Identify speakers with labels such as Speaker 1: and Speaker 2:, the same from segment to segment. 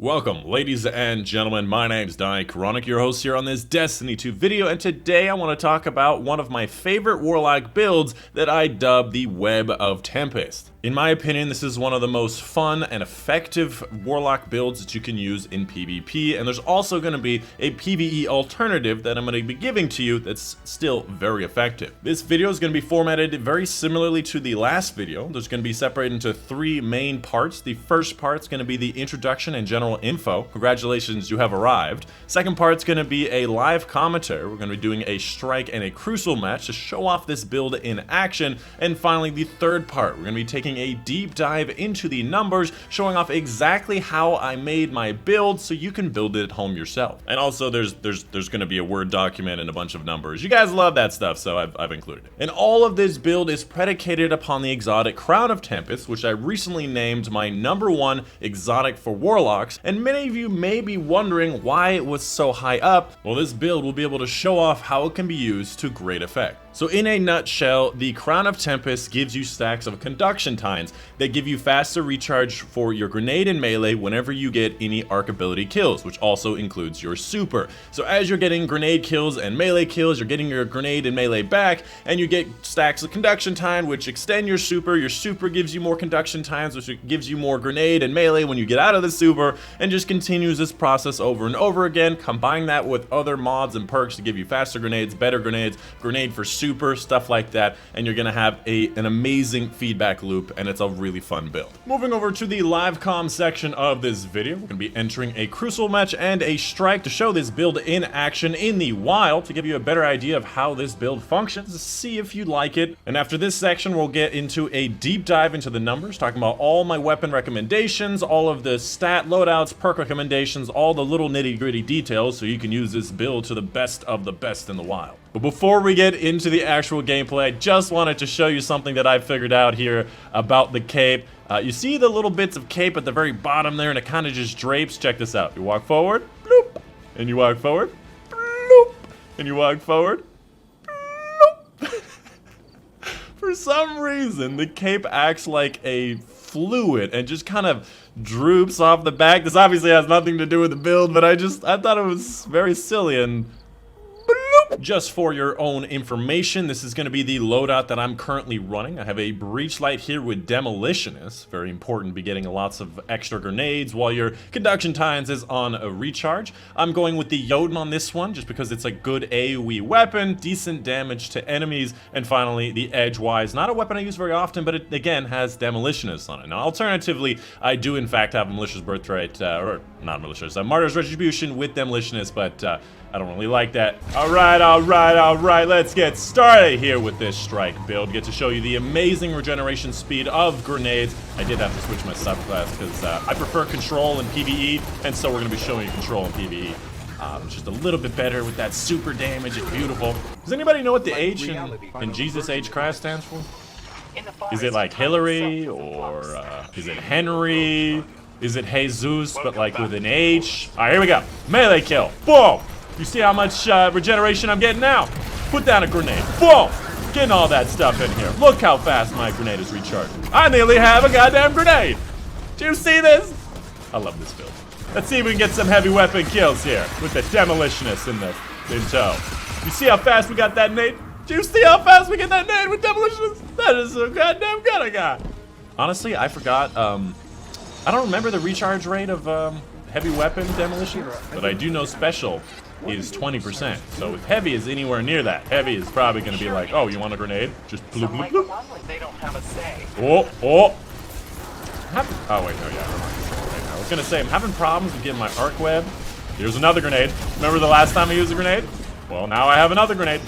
Speaker 1: Welcome, ladies and gentlemen. My name's Dychronic, your host here on this Destiny 2 video, and today I want to talk about one of my favorite Warlock builds that I dub the Web of Tempest. In my opinion, this is one of the most fun and effective Warlock builds that you can use in PvP, and there's also going to be a PvE alternative that I'm going to be giving to you that's still very effective. This video is going to be formatted very similarly to the last video. There's going to be separated into three main parts. The first part's going to be the introduction and general info. Congratulations, you have arrived. Second part's going to be a live commentary. We're going to be doing a strike and a crucible match to show off this build in action. And finally, the third part, we're going to be taking a deep dive into the numbers, showing off exactly how I made my build so you can build it at home yourself. And also there's going to be a Word document and a bunch of numbers. You guys love that stuff, so I've included it. And all of this build is predicated upon the exotic Crown of Tempest, which I recently named my #1 exotic for Warlocks. And many of you may be wondering why it was so high up. Well, this build will be able to show off how it can be used to great effect. So in a nutshell, the Crown of Tempest gives you stacks of conduction tines that give you faster recharge for your grenade and melee whenever you get any arc ability kills, which also includes your super. So as you're getting grenade kills and melee kills, you're getting your grenade and melee back, and you get stacks of conduction time, which extend your super. Your super gives you more conduction times, which gives you more grenade and melee when you get out of the super, and just continues this process over and over again. Combine that with other mods and perks to give you faster grenades, better grenades, grenade for super, stuff like that, and you're gonna have an amazing feedback loop, and it's a really fun build. Moving over to the live comm section of this video, we're gonna be entering a crucible match and a strike to show this build in action in the wild, to give you a better idea of how this build functions, to see if you like it. And after this section, we'll get into a deep dive into the numbers, talking about all my weapon recommendations, all of the stat loadouts, perk recommendations, all the little nitty-gritty details, so you can use this build to the best of the best in the wild. But before we get into the actual gameplay, I just wanted to show you something that I figured out here about the cape. You see the little bits of cape at the very bottom there, and it kind of just drapes. Check this out. You walk forward, bloop, and you walk forward, bloop, and you walk forward, bloop. For some reason, the cape acts like a fluid and just kind of droops off the back. This obviously has nothing to do with the build, but I thought it was very silly. And just for your own information, this is going to be the loadout that I'm currently running. I have a breach light here with demolitionist. Very important to be getting lots of extra grenades while your conduction times is on a recharge. I'm going with the Jotun on this one just because it's a good AoE weapon, decent damage to enemies, and finally the Edgewise. Not a weapon I use very often, but it again has demolitionist on it. Now alternatively, I do in fact have a malicious birthright, or not malicious, Martyr's Retribution with demolitionist, but I don't really like that. Alright, let's get started here with this strike build. Get to show you the amazing regeneration speed of grenades. I did have to switch my subclass because I prefer Kontrol in PvE, and so we're going to be showing you Kontrol in PvE. Just a little bit better with that super damage. It's beautiful. Does anybody know what the H in Jesus H Christ stands for? Is it like Hillary, or is it Henry? Is it Jesus, but like with an H? Alright, here we go. Melee kill. Boom! You see how much regeneration I'm getting now? Put down a grenade. Boom! Getting all that stuff in here. Look how fast my grenade is recharging. I nearly have a goddamn grenade. Do you see this? I love this build. Let's see if we can get some heavy weapon kills here with the demolitionist in tow. You see how fast we got that nade? Do you see how fast we get that nade with demolitionist? That is so goddamn good I got. Honestly, I forgot. I don't remember the recharge rate of heavy weapon demolition, but I do know special is 20%. So if heavy is anywhere near that, heavy is probably going to be like, oh, you want a grenade? Just bloop, bloop, bloop. They don't have a say. Oh. Oh, wait, no, yeah. I was going to say, I'm having problems with getting my arc web. Here's another grenade. Remember the last time I used a grenade? Well, now I have another grenade.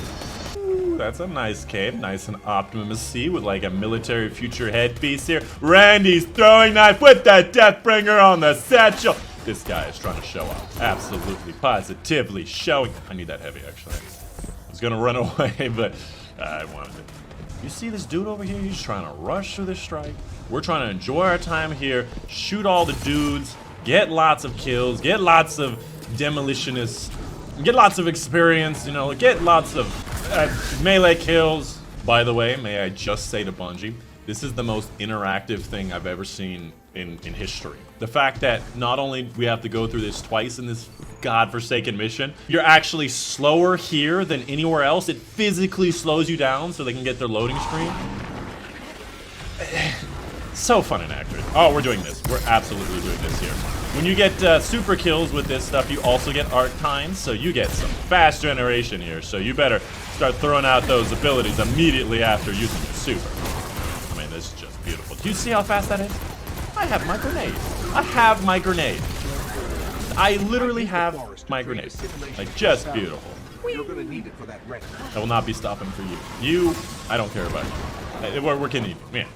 Speaker 1: Ooh, that's a nice cape. Nice and Optimus C with like a military future headpiece here. Randy's throwing knife with the Deathbringer on the satchel. This guy is trying to show off. Absolutely, positively showing. I need that heavy, actually. I was gonna run away, but I wanted it. You see this dude over here? He's trying to rush through this strike. We're trying to enjoy our time here, shoot all the dudes, get lots of kills, get lots of demolitionists, get lots of experience, you know, get lots of melee kills. By the way, may I just say to Bungie, this is the most interactive thing I've ever seen in history. The fact that not only we have to go through this twice in this godforsaken mission, you're actually slower here than anywhere else. It physically slows you down so they can get their loading screen. So fun and accurate. Oh, we're doing this. We're absolutely doing this here. When you get super kills with this stuff, you also get arc times, so you get some fast generation here. So you better start throwing out those abilities immediately after using the super. I mean, this is just beautiful. Do you see how fast that is? I have my grenade. I have my grenade. I literally have my grenade. Like, just beautiful. I will not be stopping for you. I don't care about you. We're kidding. Yeah.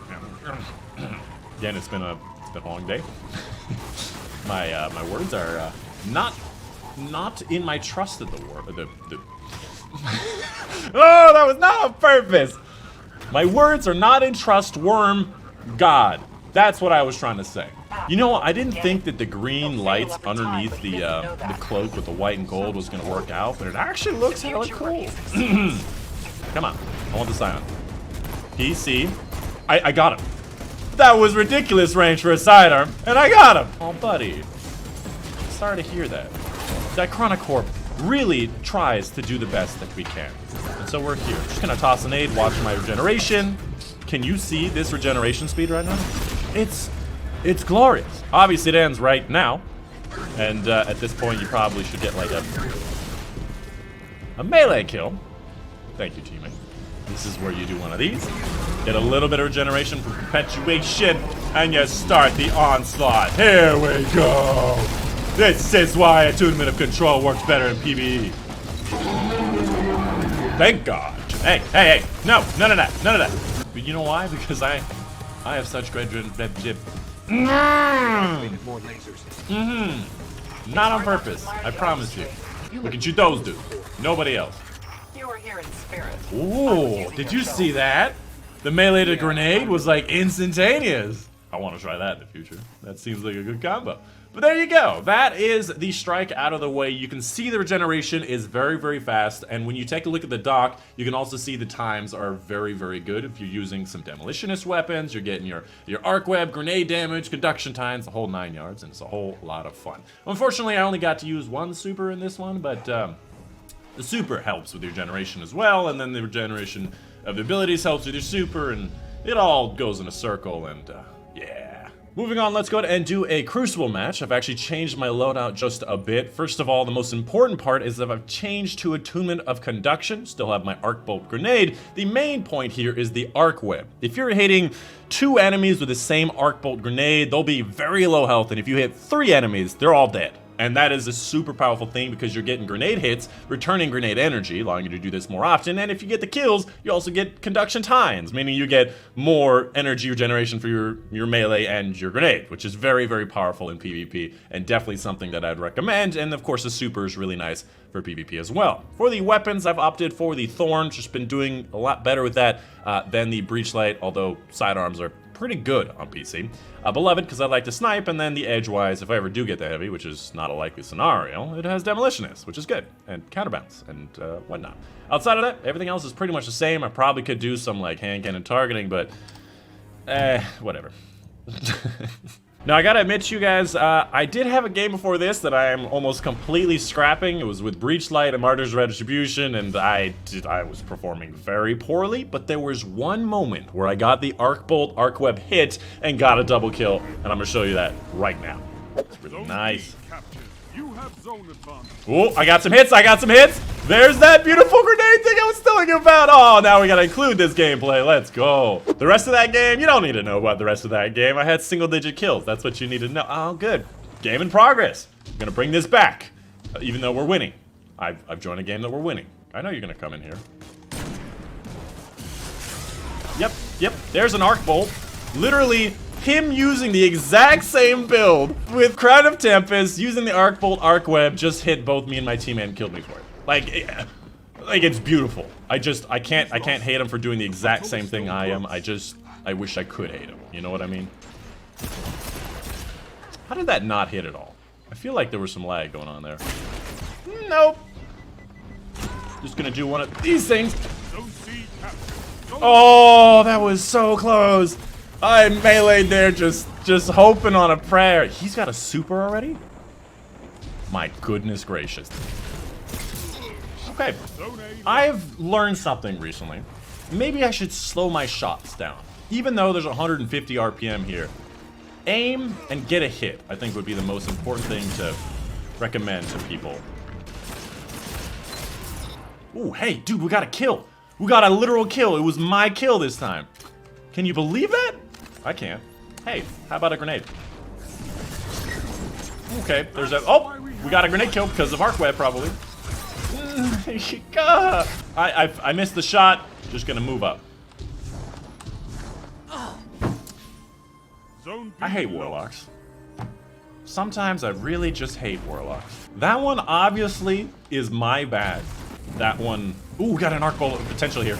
Speaker 1: Again, it's been a long day. My words are not in my trust of the war. Oh, that was not on purpose. My words are not in trust. Worm God. That's what I was trying to say. You know, I didn't think that the green lights underneath the cloak with the white and gold was gonna work out, but it actually looks hella cool. Come on, I want the Scion. PC. I got him. That was ridiculous range for a sidearm, and I got him! Oh, buddy. Sorry to hear that. Dychronic Corp really tries to do the best that we can. And so we're here. Just gonna toss an aid, watch my regeneration. Can you see this regeneration speed right now? It's glorious. Obviously, it ends right now. And at this point, you probably should get like a melee kill. Thank you, teammate. This is where you do one of these. Get a little bit of regeneration from perpetuation, and you start the onslaught. Here we go. This is why attunement of control works better in PvE. Thank God. Hey. No, none of that. But you know why? Because I have such great Not on purpose. I promise you. Look at you, those dudes. Nobody else.
Speaker 2: You were here in spirit.
Speaker 1: Ooh, did you see that? The melee to grenade was like instantaneous. I want to try that in the future. That seems like a good combo. But there you go. That is the strike out of the way. You can see the regeneration is very, very fast. And when you take a look at the dock, you can also see the times are very, very good. If you're using some demolitionist weapons, you're getting your arc web, grenade damage, conduction times, the whole 9 yards, and it's a whole lot of fun. Unfortunately, I only got to use one super in this one, but the super helps with your generation as well, and then the regeneration of the abilities helps with your super, and it all goes in a circle, and yeah. Moving on, let's go ahead and do a Crucible match. I've actually changed my loadout just a bit. First of all, the most important part is that I've changed to attunement of conduction. Still have my arc bolt grenade. The main point here is the arc web. If you're hitting 2 enemies with the same arc bolt grenade, they'll be very low health, and if you hit 3 enemies, they're all dead. And that is a super powerful thing because you're getting grenade hits, returning grenade energy, allowing you to do this more often. And if you get the kills, you also get conduction times, meaning you get more energy regeneration for your melee and your grenade, which is very, very powerful in PvP and definitely something that I'd recommend. And of course, the super is really nice for PvP as well. For the weapons, I've opted for the Thorn, just been doing a lot better with that than the Breachlight, although sidearms are pretty good on PC. Beloved, because I like to snipe, and then the edgewise, if I ever do get the heavy, which is not a likely scenario, it has demolitionist, which is good, and counterbalance, and whatnot. Outside of that, everything else is pretty much the same. I probably could do some like hand cannon targeting, but whatever. Now, I gotta admit to you guys, I did have a game before this that I am almost completely scrapping. It was with Breachlight and Martyr's Retribution, and I was performing very poorly, but there was one moment where I got the Arc Bolt, Arc Web hit, and got a double kill, and I'm gonna show you that right now. It's really nice. Oh, I got some hits, There's that beautiful grenade thing I was telling you about. Oh, now we gotta include this gameplay. Let's go. The rest of that game, you don't need to know about the rest of that game. I had single-digit kills. That's what you need to know. Oh, good. Game in progress. I'm gonna bring this back, even though we're winning. I've joined a game that we're winning. I know you're gonna come in here. Yep. There's an Arc Bolt. Literally, him using the exact same build with Crown of Tempest, using the Arc Bolt, Arc Web, just hit both me and my teammate and killed me for it. Like it's beautiful. I can't hate him for doing the exact same thing I am. I wish I could hate him. You know what I mean? How did that not hit at all? I feel like there was some lag going on there. Nope. Just gonna do one of these things. Oh, that was so close. I meleeed there just Just hoping on a prayer. He's got a super already? My goodness gracious. Okay, I've learned something recently. Maybe I should slow my shots down. Even though there's 150 RPM here, aim and get a hit, I think would be the most important thing to recommend to people. Ooh, hey, dude, we got a kill. We got a literal kill. It was my kill this time. Can you believe that? I can't. Hey, how about a grenade? Okay, there's a... Oh, we got a grenade kill because of arc web, probably. I missed the shot. Just gonna move up. I hate warlocks. Sometimes I really just hate warlocks. That one obviously is my bad. That one... Ooh, got an arc bolt potential here.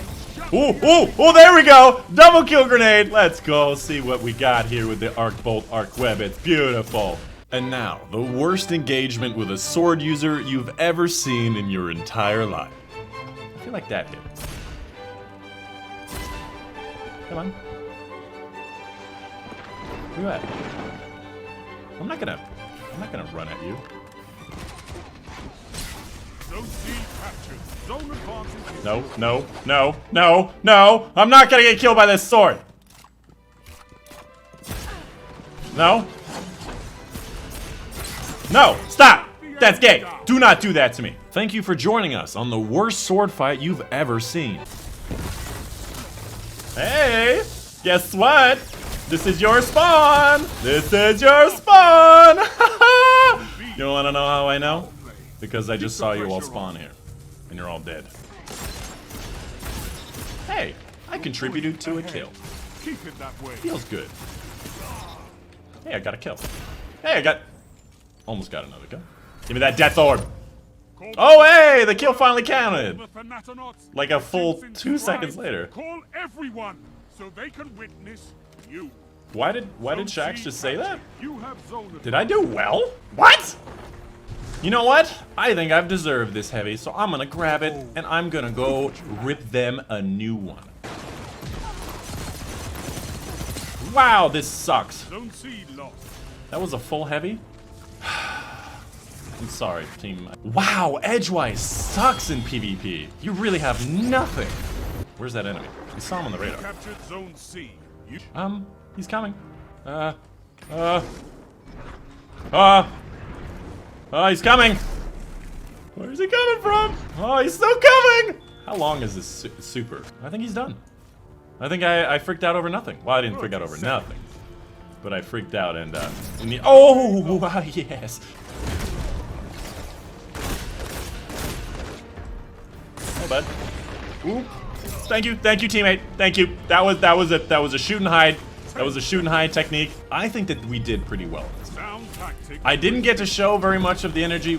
Speaker 1: Ooh, ooh, oh, there we go! Double kill grenade! Let's go see what we got here with the arc bolt, arc web. It's beautiful. And now, the worst engagement with a sword user you've ever seen in your entire life. I feel like that hit. Come on. Where you at? I'm not gonna run at you. No, no, no, no, no! I'm not gonna get killed by this sword! No? No! Stop! That's gay! Do not do that to me! Thank you for joining us on the worst sword fight you've ever seen. Hey! Guess what? This is your spawn! This is your spawn! You wanna know how I know? Because I just saw you all spawn here. And you're all dead. Hey, I contributed to a kill. Feels good. Hey, I got a kill. Hey, almost got another kill. Give me that death orb. Oh, hey, the kill finally counted. Like a full 2 seconds later.
Speaker 3: Call everyone so they can witness you.
Speaker 1: Why did Shax just say that? Did I do well? What? You know what? I think I've deserved this heavy, so I'm gonna grab it and I'm gonna go rip them a new one. Wow, this sucks. That was a full heavy? I'm sorry, team. Wow, Edgewise sucks in PvP. You really have nothing. Where's that enemy? I saw him on the radar. He's coming. He's coming. Where's he coming from? Oh, he's still coming. How long is this super? I think he's done. I think I freaked out over nothing. Well, I didn't freak out over nothing, but I freaked out and oh, yes. Oh, bud. Ooh. Thank you, teammate. Thank you. That was a shoot and hide. That was a shoot and hide technique. I think that we did pretty well. I didn't get to show very much of the energy.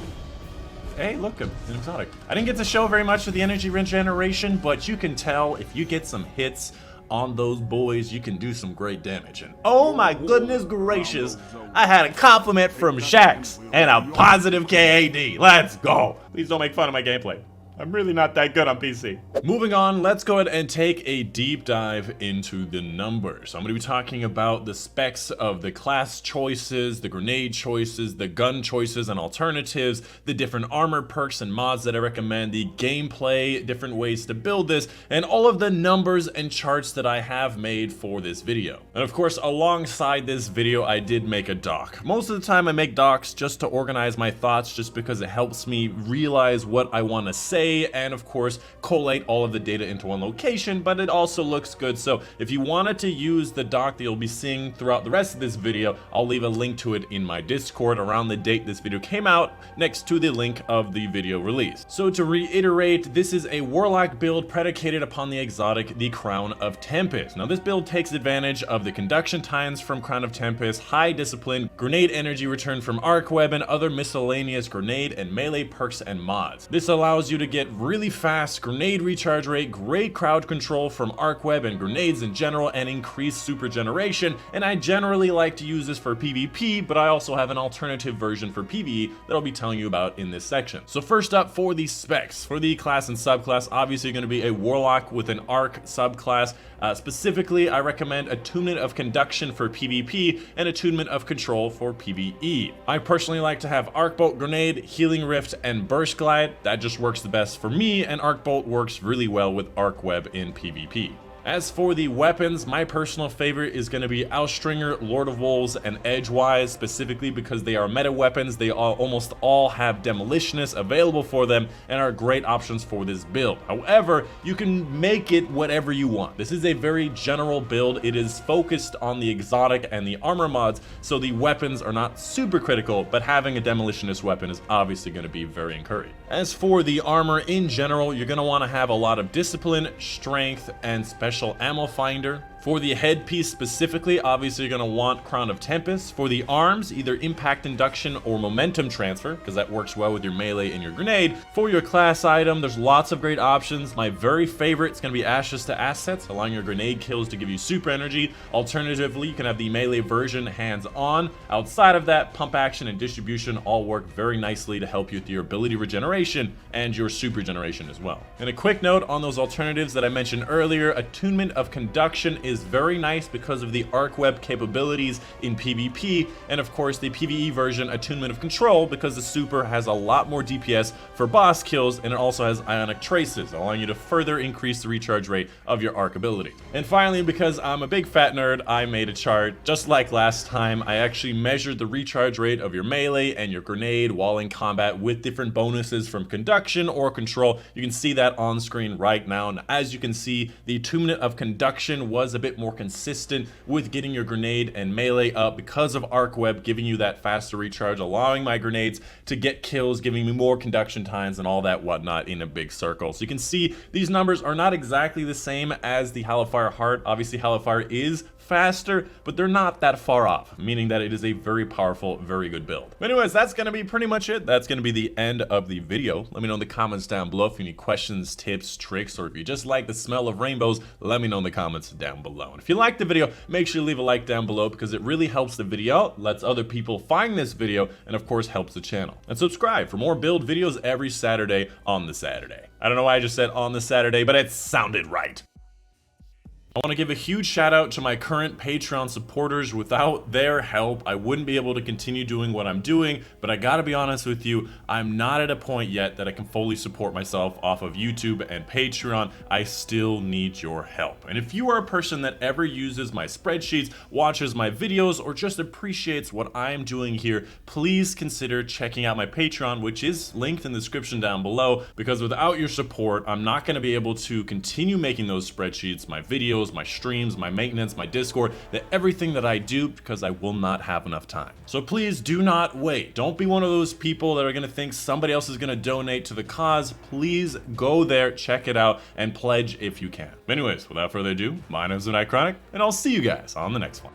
Speaker 1: Hey, look, an exotic. I didn't get to show very much of the energy regeneration, but you can tell if you get some hits on those boys, you can do some great damage. And oh my goodness gracious, I had a compliment from Shax and a positive KAD. Let's go. Please don't make fun of my gameplay. I'm really not that good on PC. Moving on, let's go ahead and take a deep dive into the numbers. I'm going to be talking about the specs of the class choices, the grenade choices, the gun choices and alternatives, the different armor perks and mods that I recommend, the gameplay, different ways to build this, and all of the numbers and charts that I have made for this video. And of course, alongside this video, I did make a doc. Most of the time I make docs just to organize my thoughts, just because it helps me realize what I want to say, and of course collate all of the data into one location, but it also looks good. So if you wanted to use the doc that you'll be seeing throughout the rest of this video, I'll leave a link to it in my Discord around the date this video came out, next to the link of the video release. So to reiterate, this is a Warlock build predicated upon the exotic, the Crown of Tempest. Now this build takes advantage of the conduction times from Crown of Tempest, high discipline, grenade energy return from arc web, and other miscellaneous grenade and melee perks and mods. This allows you to get get really fast grenade recharge rate, great crowd control from arc web and grenades in general, and increased super generation. And I generally like to use this for PvP, but I also have an alternative version for PvE that I'll be telling you about in this section. So first up, for the specs, for the class and subclass, obviously going to be a warlock with an arc subclass. Specifically, I recommend attunement of conduction for PvP and attunement of control for PvE. I personally like to have arc bolt grenade, healing rift, and burst glide. That just works the best for me, and arc bolt works really well with arc web in PvP. As for the weapons, my personal favorite is going to be Austringer, Lord of Wolves, and Edgewise, specifically because they are meta weapons. They almost all have demolitionist available for them and are great options for this build. However, you can make it whatever you want. This is a very general build. It is focused on the exotic and the armor mods, so the weapons are not super critical, but having a demolitionist weapon is obviously going to be very encouraging. As for the armor in general, you're going to want to have a lot of discipline, strength, and special ammo finder. For the headpiece specifically, obviously you're going to want Crown of Tempests. For the arms, either impact induction or momentum transfer, because that works well with your melee and your grenade. For your class item, there's lots of great options. My very favorite is going to be Ashes to Assets, allowing your grenade kills to give you super energy. Alternatively, you can have the melee version hands-on. Outside of that, pump action and distribution all work very nicely to help you with your ability regeneration and your super generation as well. And a quick note on those alternatives that I mentioned earlier, attunement of conduction is very nice because of the arc web capabilities in PvP, and of course the PvE version, attunement of control, because the super has a lot more DPS for boss kills, and it also has ionic traces, allowing you to further increase the recharge rate of your arc ability. And finally, because I'm a big fat nerd, I made a chart just like last time. I actually measured the recharge rate of your melee and your grenade while in combat with different bonuses from conduction or control. You can see that on screen right now, and as you can see, the attunement of conduction was a bit more consistent with getting your grenade and melee up because of arc web giving you that faster recharge, allowing my grenades to get kills, giving me more conduction times and all that whatnot in a big circle. So you can see these numbers are not exactly the same as the Hellfire Heart. Obviously Hellfire is faster, but they're not that far off, meaning that it is a very powerful, very good build. But anyways, that's going to be pretty much it. That's going to be the end of the video. Let me know in the comments down below if you need questions, tips, tricks, or if you just like the smell of rainbows, let me know in the comments down below. And if you liked the video, make sure you leave a like down below because it really helps the video out, lets other people find this video, and of course helps the channel. And subscribe for more build videos every Saturday on the Saturday. I don't know why I just said on the Saturday, but it sounded right. I want to give a huge shout out to my current Patreon supporters. Without their help, I wouldn't be able to continue doing what I'm doing, but I gotta be honest with you, I'm not at a point yet that I can fully support myself off of YouTube and Patreon. I still need your help. And if you are a person that ever uses my spreadsheets, watches my videos, or just appreciates what I'm doing here, please consider checking out my Patreon, which is linked in the description down below, because without your support, I'm not gonna be able to continue making those spreadsheets, my videos, my streams, my maintenance, my Discord, everything that I do, because I will not have enough time. So please do not wait. Don't be one of those people that are going to think somebody else is going to donate to the cause. Please go there, check it out, and pledge if you can. Anyways, without further ado, my name is Dychronic, and I'll see you guys on the next one.